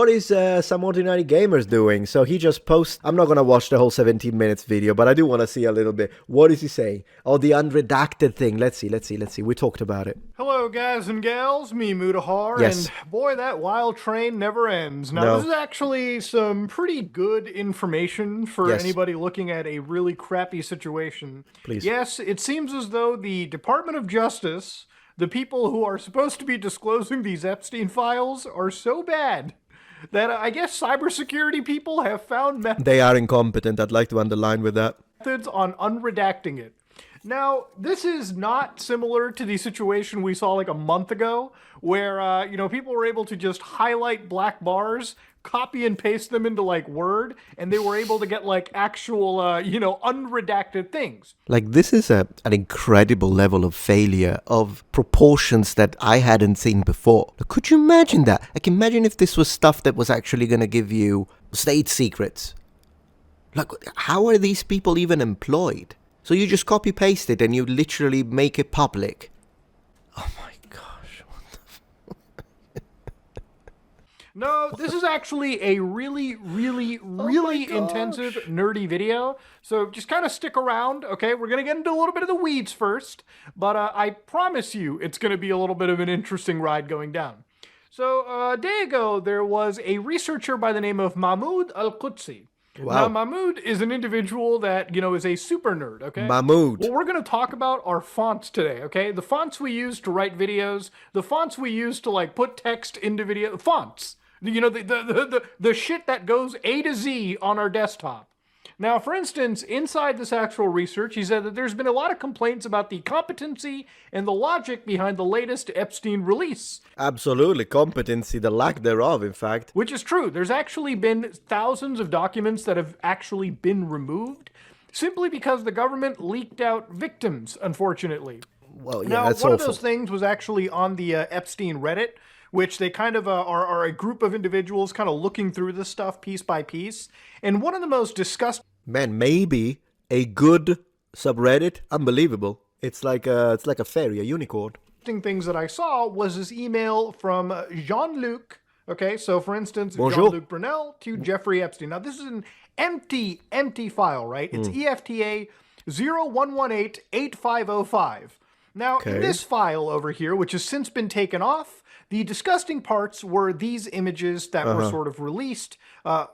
what is Some Ordinary Gamers doing? So he just posts, I'm not going to watch the whole 17 minutes video, but I do want to see a little bit. What is he saying? Oh, the unredacted thing. Let's see. We talked about it. Hello, guys and gals, me Mutahar, Yes. and boy, that wild train never ends. Now, This is actually some pretty good information for anybody looking at a really crappy situation. Please. Yes, it seems as though the Department of Justice, the people who are supposed to be disclosing these Epstein files, are so bad that I guess cybersecurity people have found They are incompetent. I'd like to underline with that. methods on unredacting it. Now, this is not similar to the situation we saw like a month ago, where, people were able to just highlight black bars, copy and paste them into, like, Word, and they were able to get, like, actual, unredacted things. Like, this is an incredible level of failure of proportions that I hadn't seen before. Could you imagine that? Like, imagine if this was stuff that was actually going to give you state secrets. Like, how are these people even employed? So you just copy-paste it and you literally make it public. Oh my gosh. No, this is actually a really intensive, nerdy video. So just kind of stick around, okay? We're going to get into a little bit of the weeds first. But I promise you it's going to be a little bit of an interesting ride going down. So a day ago, there was a researcher by the name of Mahmoud Al-Qudsi. Wow. Now, Mahmoud is an individual that, is a super nerd, okay? Mahmoud. What we're going to talk about are fonts today, okay? The fonts we use to write videos, the fonts we use to, like, put text into video, fonts. The shit that goes A to Z on our desktop. Now, for instance, inside this actual research, he said that there's been a lot of complaints about the competency and the logic behind the latest Epstein release. Absolutely. Competency, the lack thereof, in fact. Which is true. There's actually been thousands of documents that have actually been removed simply because the government leaked out victims, unfortunately. Well, yeah, now, that's one awful. of those things was actually on the Epstein Reddit, which they kind of are a group of individuals kind of looking through this stuff piece by piece. And one of the most disgusting... Man, maybe a good subreddit? Unbelievable. It's like a fairy, a unicorn. things that I saw was this email from Jean-Luc. Okay, so for instance, Bonjour. Jean-Luc Brunel to Jeffrey Epstein. Now, this is an empty file, right? It's EFTA 01188505. Now, in this file over here, which has since been taken off, the disgusting parts were these images that were sort of released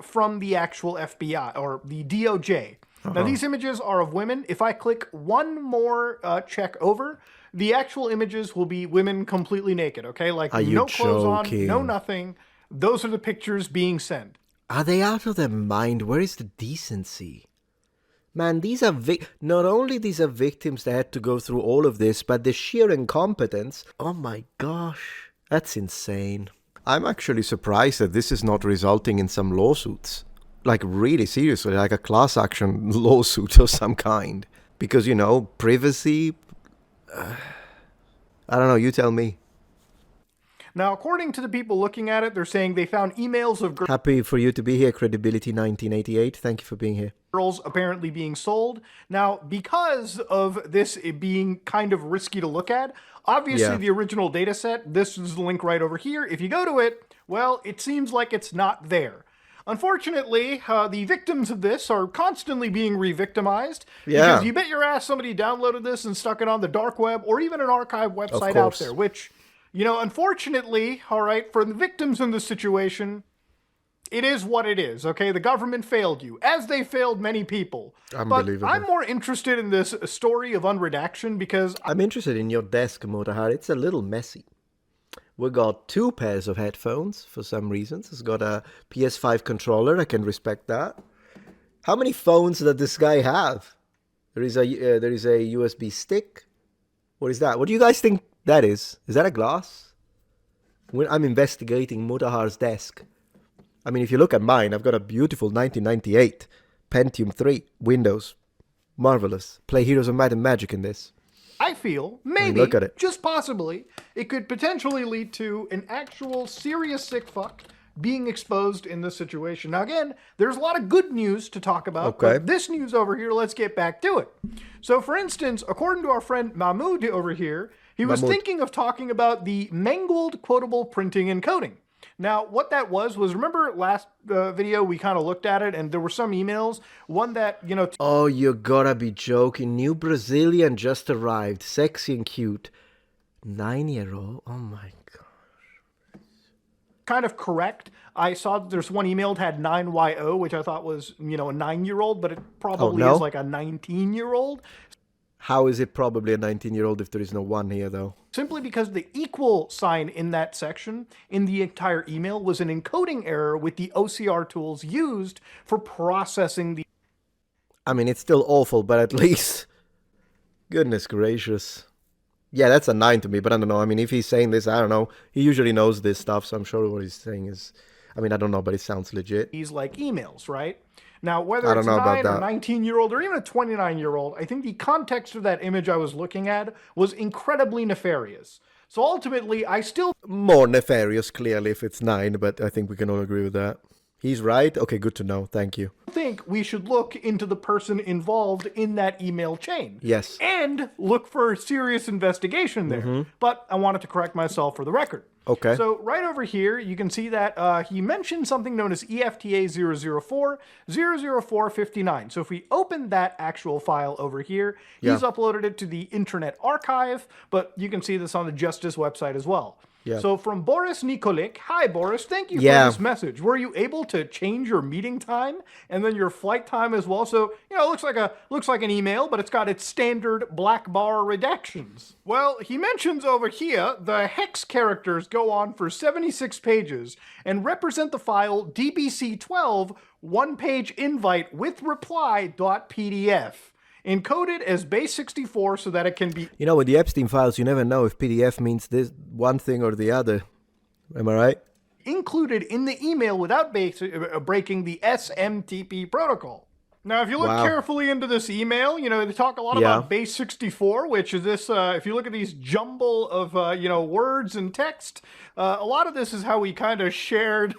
from the actual FBI or the DOJ. Now, these images are of women. If I click one more check over, the actual images will be women completely naked, okay? Like, no clothes on, no nothing. Those are the pictures being sent. Are they out of their mind? Where is the decency? Man, these are not only these are victims that had to go through all of this, but the sheer incompetence. Oh my gosh, that's insane. I'm actually surprised that this is not resulting in some lawsuits. Like, really seriously, like a class action lawsuit of some kind. Because, you know, privacy... I don't know, you tell me. Now, according to the people looking at it, they're saying they found emails of Happy for you to be here, Credibility 1988. Thank you for being here. girls apparently being sold. Now, because of this being kind of risky to look at, obviously the original data set, this is the link right over here. If you go to it, well, it seems like it's not there. Unfortunately, the victims of this are constantly being re-victimized. Yeah. Because you bet your ass somebody downloaded this and stuck it on the dark web or even an archive website out there, which, you know, unfortunately, all right, for the victims in this situation, it is what it is, okay? The government failed you, as they failed many people. Unbelievable. But I'm more interested in this story of unredaction because... I'm interested in your desk, Motahar. It's a little messy. We got 2 pairs of headphones for some reasons. It's got a PS5 controller. I can respect that. How many phones does this guy have? There is a USB stick. What is that? What do you guys think that is? Is that a glass? When I'm investigating Mutahar's desk. I mean, if you look at mine, I've got a beautiful 1998 Pentium 3 Windows. Marvelous. Play Heroes of Might and Magic in this. I feel, maybe, look at it. just possibly, it could potentially lead to an actual serious sick fuck being exposed in this situation. Now, again, there's a lot of good news to talk about, but this news over here, let's get back to it. So, for instance, according to our friend Mahmoud over here, he was thinking of talking about the mangled quotable printing and coding. Now, what that was remember last video we kind of looked at it, and there were some emails. One that, Oh, you gotta be joking. New Brazilian just arrived. Sexy and cute. 9-year-old? Oh my god. kind of correct. I saw that there's one email that had 9YO, which I thought was, a 9-year-old, but it probably is like a 19-year-old. How is it probably a 19-year-old if there is no 1 here, though? Simply because the equal sign in that section in the entire email was an encoding error with the OCR tools used for processing the... I mean, it's still awful, but at least... Goodness gracious. Yeah, that's a 9 to me, but I don't know. I mean, if he's saying this, I don't know. He usually knows this stuff, so I'm sure what he's saying is... I mean, I don't know, but it sounds legit. These like emails, right? Now, whether it's a 9 or 19-year-old or even a 29-year-old, I think the context of that image I was looking at was incredibly nefarious. So ultimately, I still... More nefarious, clearly, if it's 9, but I think we can all agree with that. He's right? Okay, good to know. Thank you. I think we should look into the person involved in that email chain. Yes. And look for serious investigation there. But I wanted to correct myself for the record. Okay. So right over here, you can see that he mentioned something known as EFTA 004, 00459. So if we open that actual file over here, he's uploaded it to the Internet Archive, but you can see this on the Justice website as well. Yeah. So from Boris Nikolic, hi Boris, thank you for this message. Were you able to change your meeting time and then your flight time as well? So, it looks like an email, but it's got its standard black bar redactions. Well, he mentions over here the hex characters go on for 76 pages and represent the file dbc12 one-page invite with reply.pdf. Encoded as base 64 so that it can be... with the Epstein files, you never know if PDF means this one thing or the other. Am I right? Included in the email without breaking the SMTP protocol. Now, if you look carefully into this email, they talk a lot about base 64, which is this, if you look at these jumble of, words and text, a lot of this is how we kind of shared...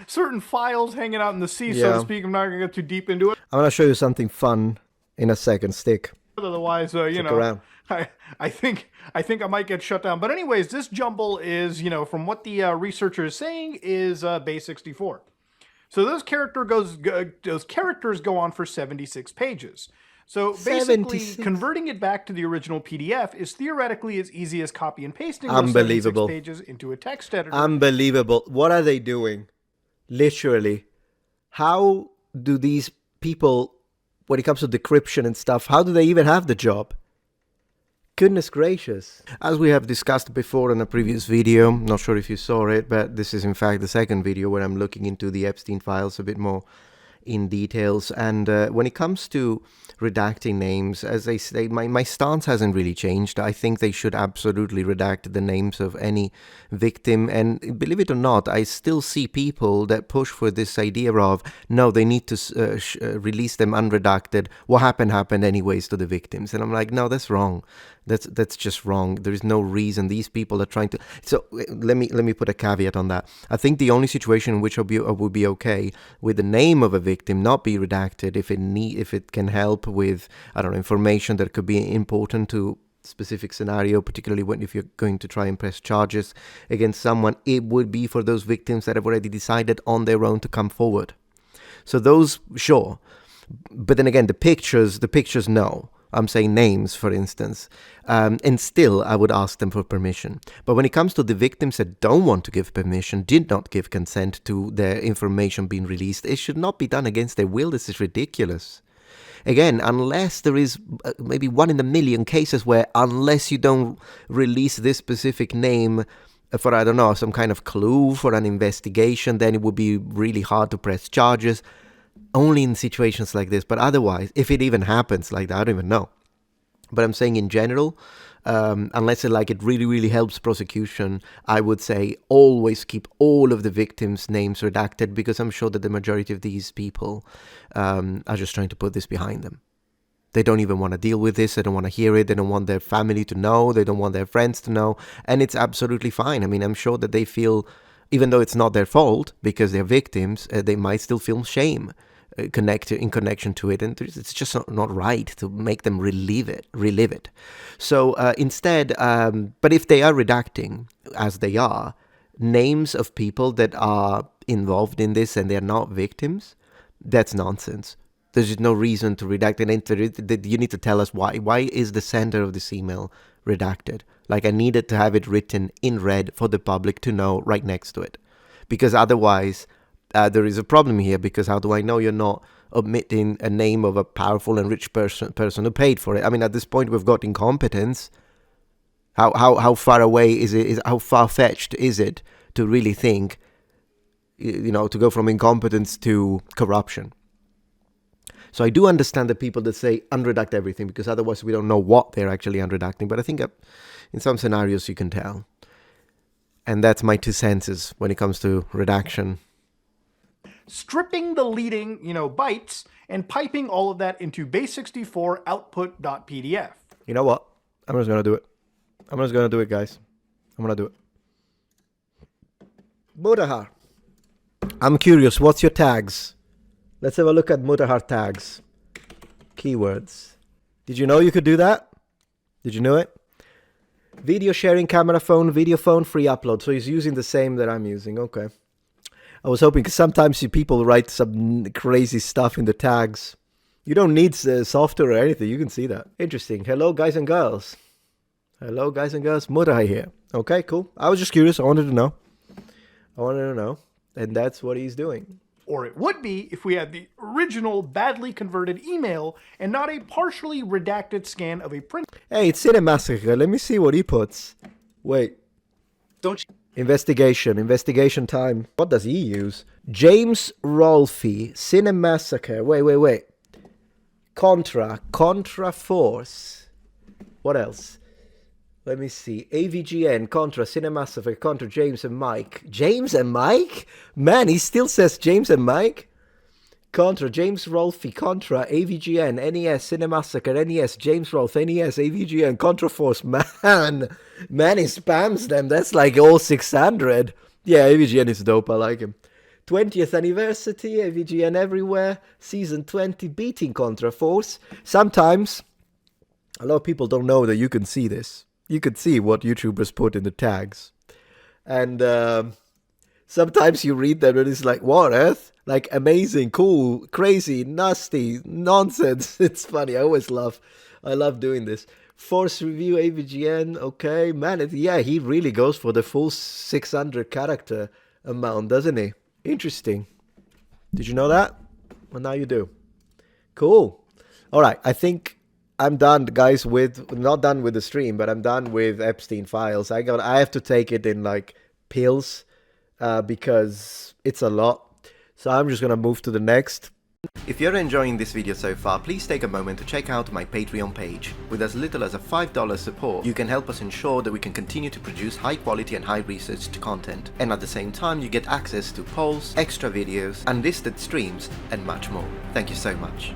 certain files hanging out in the sea, so to speak. I'm not going to get too deep into it. I'm going to show you something fun in a second. Stick. Otherwise, around. I think I might get shut down. But anyways, this jumble is, from what the researcher is saying, is base 64. So those characters go on for 76 pages. So basically, 76. Converting it back to the original PDF is theoretically as easy as copy and pasting those 76 pages into a text editor. Unbelievable. What are they doing? Literally. How do these people, when it comes to decryption and stuff, how do they even have the job? Goodness gracious. As we have discussed before in a previous video, not sure if you saw it, but this is in fact the second video where I'm looking into the Epstein files a bit more in details. And when it comes to redacting names, as I say, my stance hasn't really changed. I think they should absolutely redact the names of any victim. And believe it or not, I still see people that push for this idea of, no, they need to release them unredacted. What happened anyways to the victims. And I'm like, no, that's wrong. That's just wrong. There is no reason. These people are trying to... So let me put a caveat on that. I think the only situation in which I would be okay with the name of a victim not be redacted if it can help with, I don't know, information that could be important to specific scenario, particularly if you're going to try and press charges against someone, it would be for those victims that have already decided on their own to come forward. So those, sure. But then again, the pictures, no. I'm saying names, for instance, and still I would ask them for permission. But when it comes to the victims that don't want to give permission, did not give consent to their information being released, it should not be done against their will. This is ridiculous. Again, unless there is maybe 1 in a million cases where unless you don't release this specific name for, I don't know, some kind of clue for an investigation, then it would be really hard to press charges. Only in situations like this, but otherwise, if it even happens like that, I don't even know. But I'm saying in general, unless it really, really helps prosecution, I would say always keep all of the victims' names redacted, because I'm sure that the majority of these people are just trying to put this behind them. They don't even want to deal with this. They don't want to hear it. They don't want their family to know. They don't want their friends to know. And it's absolutely fine. I mean, I'm sure that they feel, even though it's not their fault, because they're victims, they might still feel shame in connection to it, and it's just not right to make them relive it. So instead, but if they are redacting, as they are, names of people that are involved in this and they're not victims, that's nonsense. There's no reason to redact an entity. You need to tell us why. Why is the sender of this email redacted? Like, I needed to have it written in red for the public to know right next to it. Because otherwise, there is a problem here, because how do I know you're not omitting a name of a powerful and rich person who paid for it? I mean, at this point, we've got incompetence. How far away is it? How far-fetched is it to really think, to go from incompetence to corruption? So I do understand the people that say unredact everything, because otherwise we don't know what they're actually unredacting. But I think in some scenarios you can tell. And that's my 2 cents when it comes to redaction. Stripping the leading, bytes and piping all of that into base64 output.pdf. You know what? I'm just going to do it. I'm just going to do it, guys. I'm going to do it. Mutahar. I'm curious, what's your tags? Let's have a look at Mutahar tags. Keywords. Did you know you could do that? Did you know it? Video sharing, camera phone, video phone, free upload. So he's using the same that I'm using. Okay. I was hoping, because sometimes people write some crazy stuff in the tags. You don't need software or anything. You can see that. Interesting. Hello, guys and girls. Hello, guys and girls. Mutahar here. Okay, cool. I was just curious. I wanted to know. And that's what he's doing. Or it would be if we had the original badly converted email and not a partially redacted scan of a print. Hey, it's Cinemassacre. Let me see what he puts. Wait. Don't you? Investigation time. What does he use? James Rolfe. Cinemassacre. Wait. Contra Force. What else? Let me see. AVGN, Contra, Cinemassacre, Contra, James and Mike. James and Mike? Man, he still says James and Mike? Contra, James Rolfe, Contra, AVGN, NES, Cinemassacre, NES, James Rolfe, NES, AVGN, Contra Force. Man, he spams them. That's like all 600. Yeah, AVGN is dope. I like him. 20th anniversary, AVGN everywhere. Season 20, beating Contra Force. Sometimes, a lot of people don't know that you can see this. You could see what YouTubers put in the tags. And sometimes you read them and it's like, what on earth? Like, amazing, cool, crazy, nasty, nonsense. It's funny. I love doing this. Force review, AVGN, okay. Man, he really goes for the full 600 character amount, doesn't he? Interesting. Did you know that? Well, now you do. Cool. All right, I think I'm done, guys, not done with the stream, but I'm done with Epstein files. I have to take it in like pills because it's a lot. So I'm just going to move to the next. If you're enjoying this video so far, please take a moment to check out my Patreon page. With as little as a $5 support, you can help us ensure that we can continue to produce high quality and high researched content. And at the same time, you get access to polls, extra videos, unlisted streams, and much more. Thank you so much.